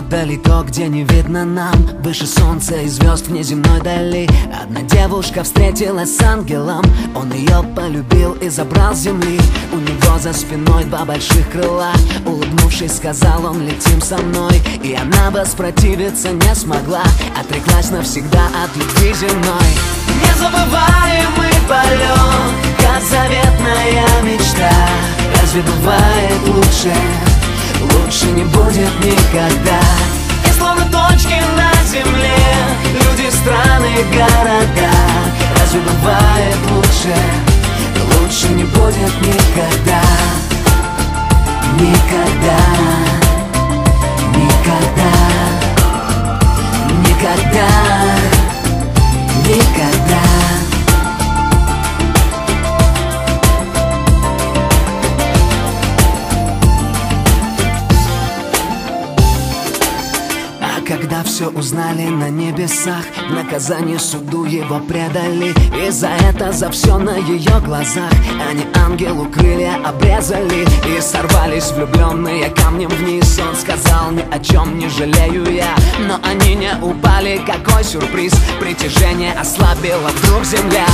далеко, где не видно нам, выше солнца и звезд вне земной дали. Одна девушка встретилась с ангелом, он ее полюбил и забрал с земли. У него за спиной два больших крыла, улыбнувшись, сказал он: летим со мной. И она воспротивиться не смогла, отреклась навсегда от любви земной. Незабываемый полет, как заветная мечта. Разве бывает лучше? Лучше не будет никогда. И словно точки на земле, люди, страны, города. Разве бывает лучше? Лучше не будет никогда. Никогда. Никогда. Никогда. Никогда. Когда все узнали на небесах, в наказание суду его предали. И за это, за все на ее глазах они ангелу крылья обрезали. И сорвались влюбленные камнем вниз. Он сказал: ни о чем не жалею я. Но они не упали, какой сюрприз. Притяжение ослабило вдруг земля.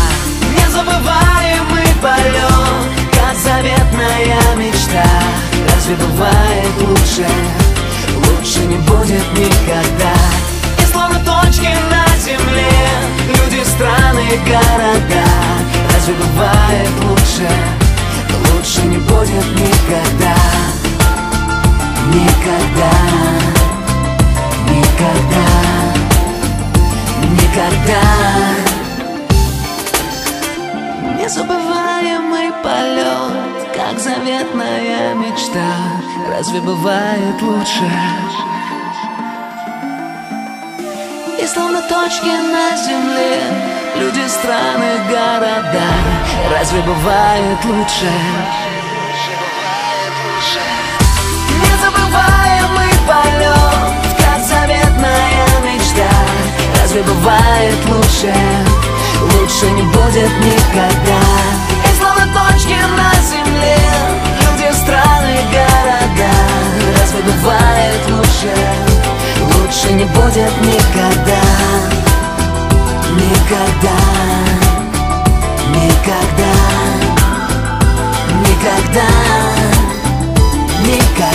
Незабываемый полет, как заветная мечта. Разве бывает лучше? Лучше не будет никогда. И словно точки на земле, люди, страны, города. Разве бывает лучше? Лучше не будет никогда. Никогда. Никогда. Никогда. Незабываемый полет, как заветная мечта. Разве бывает лучше? И словно точки на земле, люди, страны, города. Разве бывает лучше? Незабываемый полет, как заветная мечта. Разве бывает лучше? Лучше не будет никогда. И словно точки на земле, люди, страны, города. Разве бывает лучше? Лучше не будет никогда. Никогда. Никогда. Никогда. Никогда.